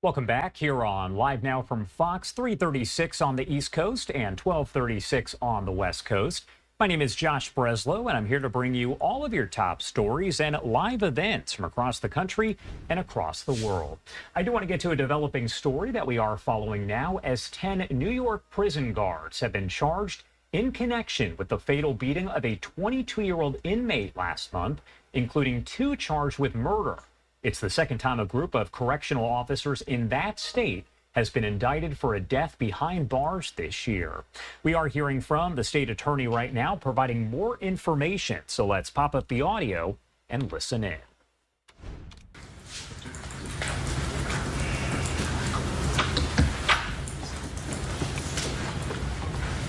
Welcome back here on Live Now from Fox, 336 on the East Coast and 1236 on the West Coast. My name is Josh Breslow, and I'm here to bring you all of your top stories and live events from across the country and across the world. I do want to get to a developing story that we are following now, as 10 New York prison guards have been charged in connection with the fatal beating of a 22-year-old inmate last month, including 2 charged with murder. It's the second time a group of correctional officers in that state has been indicted for a death behind bars this year. We are hearing from the state attorney right now, providing more information. So let's pop up the audio and listen in.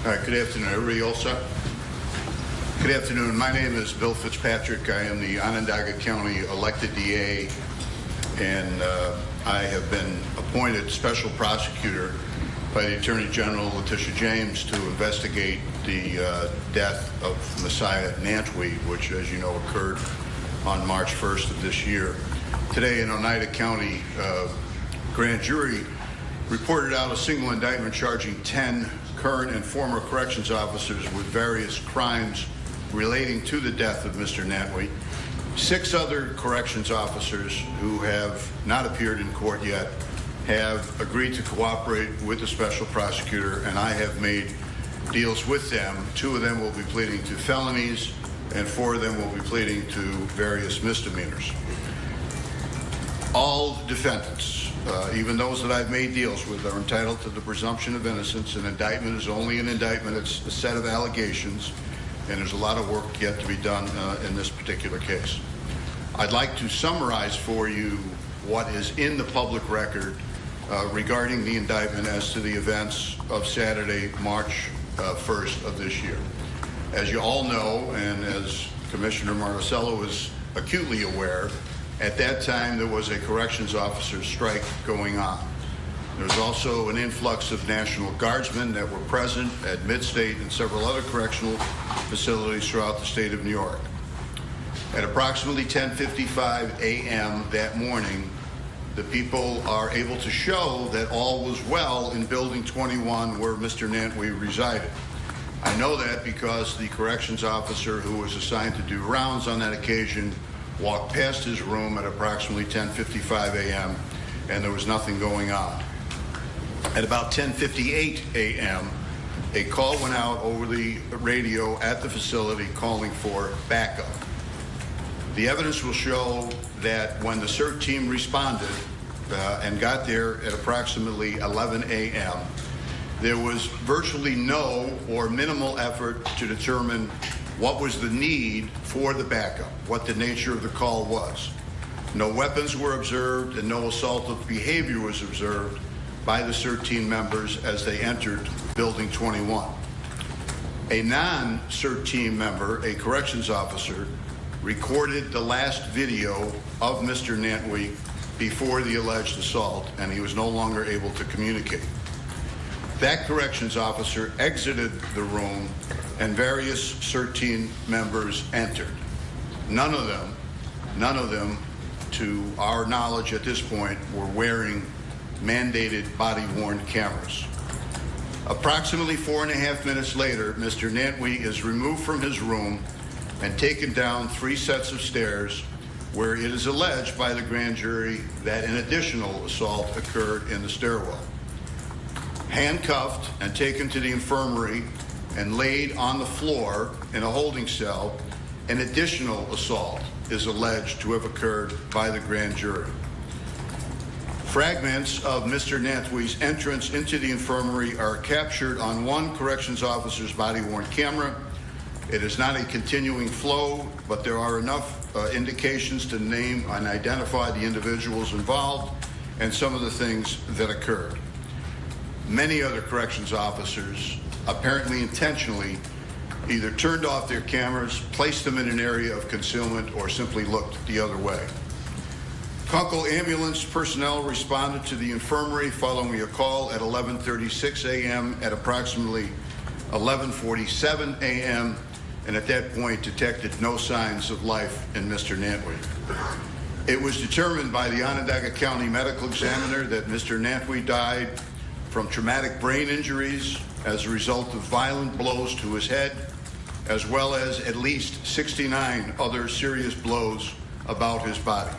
All right, good afternoon. Everybody all set? Good afternoon. My name is Bill Fitzpatrick. I am the Onondaga County elected DA, and I have been appointed special prosecutor by the Attorney General, Letitia James, to investigate the death of Messiah Nantwi, which, as you know, occurred on March 1st of this year. Today, an Oneida County grand jury reported out a single indictment charging 10 current and former corrections officers with various crimes relating to the death of Mr. Nantwi. 6 other corrections officers who have not appeared in court yet have agreed to cooperate with the special prosecutor, and I have made deals with them. 2 of them will be pleading to felonies, and 4 of them will be pleading to various misdemeanors. All defendants, even those that I've made deals with, are entitled to the presumption of innocence. An indictment is only an indictment. It's a set of allegations, and there's a lot of work yet to be done in this particular case. I'd like to summarize for you what is in the public record regarding the indictment as to the events of Saturday, March 1st of this year. As you all know, and as Commissioner Marticello is acutely aware, at that time there was a corrections officer strike going on. There's also an influx of National Guardsmen that were present at Midstate and several other correctional facilities throughout the state of New York. At approximately 10:55 a.m. that morning, the people are able to show that all was well in Building 21 where Mr. Nantwi resided. I know that because the corrections officer who was assigned to do rounds on that occasion walked past his room at approximately 10:55 a.m. and there was nothing going on. At about 10:58 a.m., a call went out over the radio at the facility calling for backup. The evidence will show that when the CERT team responded and got there at approximately 11 a.m., there was virtually no or minimal effort to determine what was the need for the backup, what the nature of the call was. No weapons were observed and no assaultive behavior was observed by the CERT team members as they entered Building 21. A non-CERT team member, a corrections officer, recorded the last video of Mr. Nantwi before the alleged assault, and he was no longer able to communicate. That corrections officer exited the room and various CERT team members entered. None of them, to our knowledge at this point, were wearing mandated body-worn cameras. Approximately 4.5 minutes later, Mr. Nantwi is removed from his room and taken down 3 sets of stairs where it is alleged by the grand jury that an additional assault occurred in the stairwell. Handcuffed and taken to the infirmary and laid on the floor in a holding cell, an additional assault is alleged to have occurred by the grand jury. Fragments of Mr. Nantwi's entrance into the infirmary are captured on one corrections officer's body-worn camera. It is not a continuing flow, but there are enough indications to name and identify the individuals involved and some of the things that occurred. Many other corrections officers, apparently intentionally, either turned off their cameras, placed them in an area of concealment, or simply looked the other way. Kunkel ambulance personnel responded to the infirmary following a call at 11:36 a.m. At approximately 11:47 a.m., and at that point detected no signs of life in Mr. Nantwi. It was determined by the Onondaga County Medical Examiner that Mr. Nantwi died from traumatic brain injuries as a result of violent blows to his head, as well as at least 69 other serious blows about his body.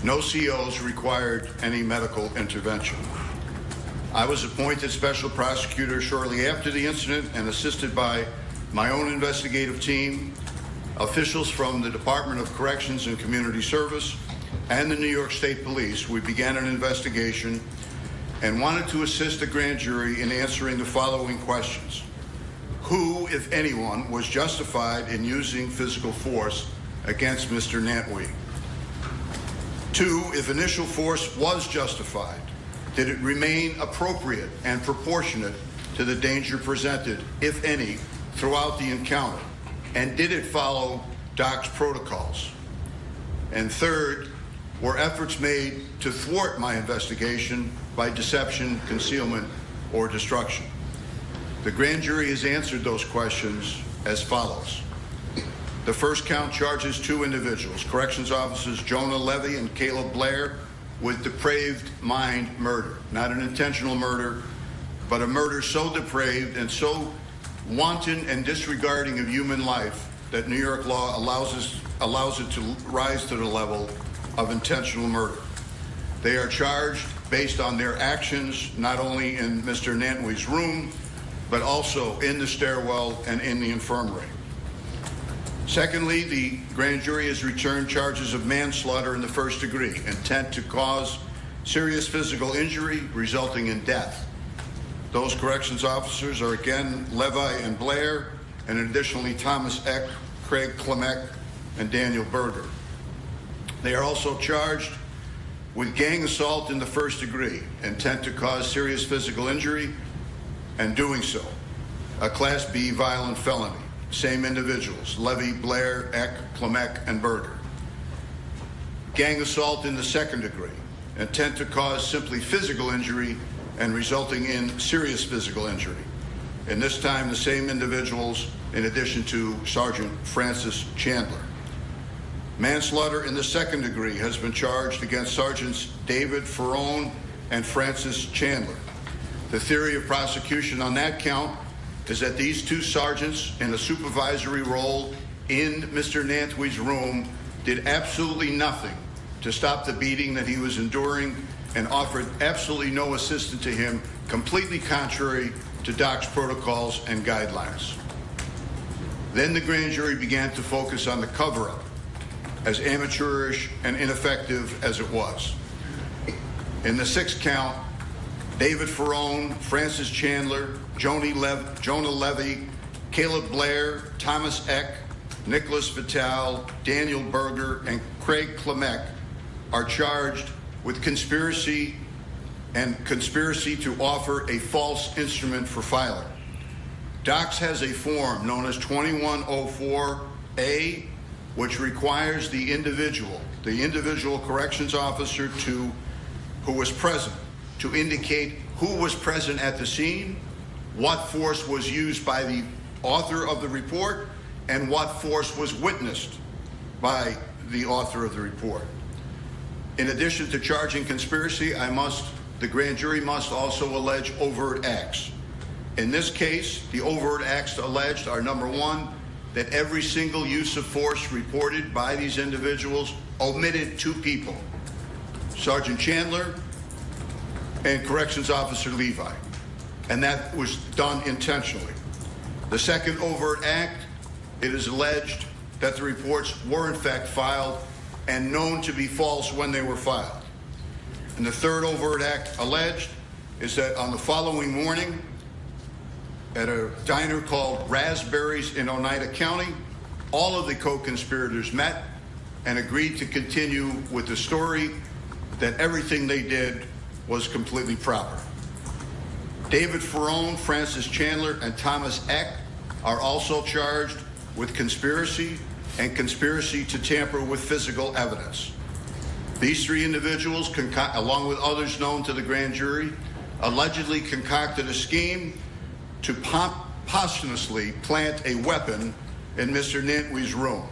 No COs required any medical intervention. I was appointed special prosecutor shortly after the incident and assisted by my own investigative team, officials from the Department of Corrections and Community Service, and the New York State Police. We began an investigation and wanted to assist the grand jury in answering the following questions. Who, if anyone, was justified in using physical force against Mr. Nantwi? 2, if initial force was justified, did it remain appropriate and proportionate to the danger presented, if any, throughout the encounter? And did it follow DOC's protocols? And 3rd, were efforts made to thwart my investigation by deception, concealment, or destruction? The grand jury has answered those questions as follows. The first count charges 2 individuals, corrections officers Jonah Levy and Caleb Blair, with depraved mind murder. Not an intentional murder, but a murder so depraved and so wanton and disregarding of human life that New York law allows it to rise to the level of intentional murder. They are charged based on their actions, not only in Mr. Nantwi's room, but also in the stairwell and in the infirmary. Secondly, the grand jury has returned charges of manslaughter in the first degree, intent to cause serious physical injury resulting in death. Those corrections officers are again Levi and Blair, and additionally Thomas Eck, Craig Klemek, and Daniel Berger. They are also charged with gang assault in the first degree, intent to cause serious physical injury, and doing so, a Class B violent felony. Same individuals, Levy, Blair, Eck, Klemek, and Berger. Gang assault in the second degree, intent to cause simply physical injury and resulting in serious physical injury. And this time, the same individuals, in addition to Sergeant Francis Chandler. Manslaughter in the second degree has been charged against Sergeants David Ferrone and Francis Chandler. The theory of prosecution on that count is that these 2 sergeants in a supervisory role in Mr. Nantwi's room did absolutely nothing to stop the beating that he was enduring and offered absolutely no assistance to him, completely contrary to DOC's protocols and guidelines. Then the grand jury began to focus on the cover-up, as amateurish and ineffective as it was. In the 6th count, David Ferrone, Francis Chandler, Jonah Levy, Caleb Blair, Thomas Eck, Nicholas Vitale, Daniel Berger, and Craig Klemek are charged with conspiracy to offer a false instrument for filing. DOCS has a form known as 2104A, which requires the individual corrections officer who was present, to indicate who was present at the scene, what force was used by the author of the report, and what force was witnessed by the author of the report. In addition to charging conspiracy, the grand jury must also allege overt acts. In this case, the overt acts alleged are, number 1, that every single use of force reported by these individuals omitted 2 people, Sergeant Chandler and Corrections Officer Levi, and that was done intentionally. The second overt act, it is alleged that the reports were in fact filed and known to be false when they were filed. And the third overt act alleged is that on the following morning, at a diner called Raspberries in Oneida County, all of the co-conspirators met and agreed to continue with the story that everything they did was completely proper. David Ferrone, Francis Chandler, and Thomas Eck are also charged with conspiracy and conspiracy to tamper with physical evidence. These 3 individuals, along with others known to the grand jury, allegedly concocted a scheme to posthumously plant a weapon in Mr. Nantwi's room.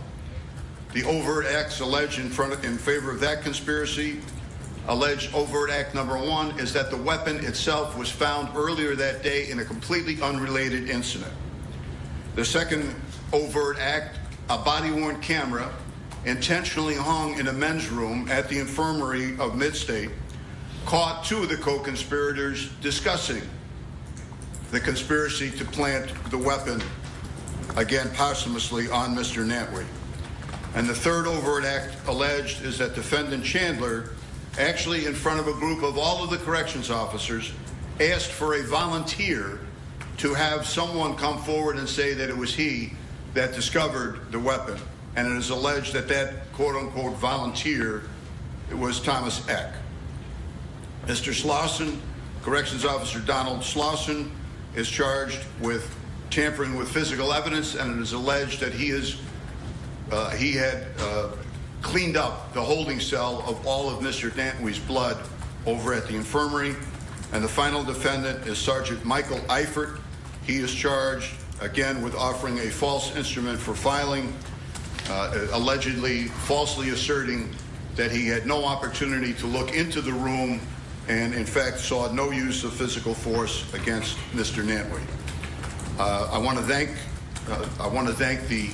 The overt acts alleged in favor of that conspiracy. Alleged overt act number one is that the weapon itself was found earlier that day in a completely unrelated incident. The second overt act, a body-worn camera intentionally hung in a men's room at the infirmary of Midstate, caught two of the co-conspirators discussing the conspiracy to plant the weapon, again posthumously, on Mr. Nantwey. And the third overt act alleged is that defendant Chandler, actually in front of a group of all of the corrections officers, asked for a volunteer to have someone come forward and say that it was he that discovered the weapon. And it is alleged that that quote-unquote volunteer was Thomas Eck. Mr. Slauson, Corrections Officer Donald Slauson, is charged with tampering with physical evidence, and it is alleged that he had cleaned up the holding cell of all of Mr. Nantwey's blood over at the infirmary. And the final defendant is Sergeant Michael Eifert. He is charged, again, with offering a false instrument for filing, allegedly falsely asserting that he had no opportunity to look into the room and, in fact, saw no use of physical force against Mr. Nantwey. I want to thank the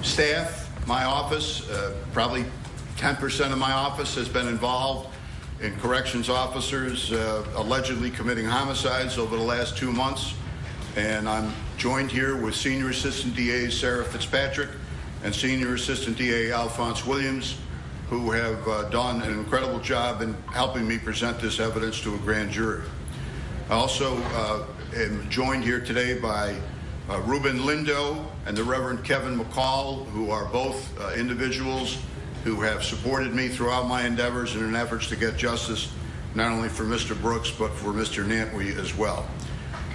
staff, my office. Probably 10% of my office has been involved in corrections officers allegedly committing homicides over the last 2 months. And I'm joined here with Senior Assistant DA Sarah Fitzpatrick and Senior Assistant DA Alphonse Williams, who have done an incredible job in helping me present this evidence to a grand jury. I also am joined here today by Ruben Lindo and the Reverend Kevin McCall, who are both individuals who have supported me throughout my endeavors in an effort to get justice, not only for Mr. Brooks, but for Mr. Nantwey as well.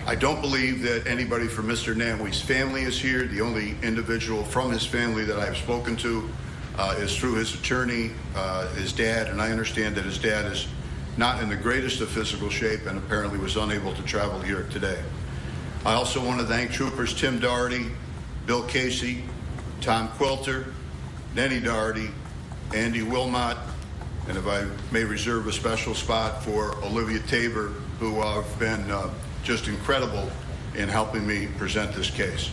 I don't believe that anybody from Mr. Nantwey's family is here. The only individual from his family that I've spoken to is through his attorney, his dad, and I understand that his dad is not in the greatest of physical shape and apparently was unable to travel here today. I also want to thank Troopers Tim Doherty, Bill Casey, Tom Quilter, Nenny Doherty, Andy Wilmot, and if I may reserve a special spot for Olivia Tabor, who have been just incredible in helping me present this case.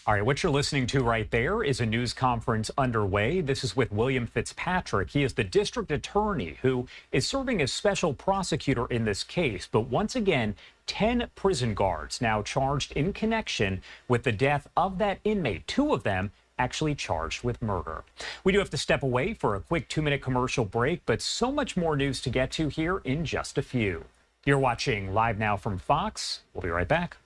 All right, what you're listening to right there is a news conference underway. This is with William Fitzpatrick. He is the district attorney who is serving as special prosecutor in this case. But once again, 10 prison guards now charged in connection with the death of that inmate, 2 of them actually charged with murder. We do have to step away for a quick 2-minute commercial break, but so much more news to get to here in just a few. You're watching Live Now from Fox. We'll be right back.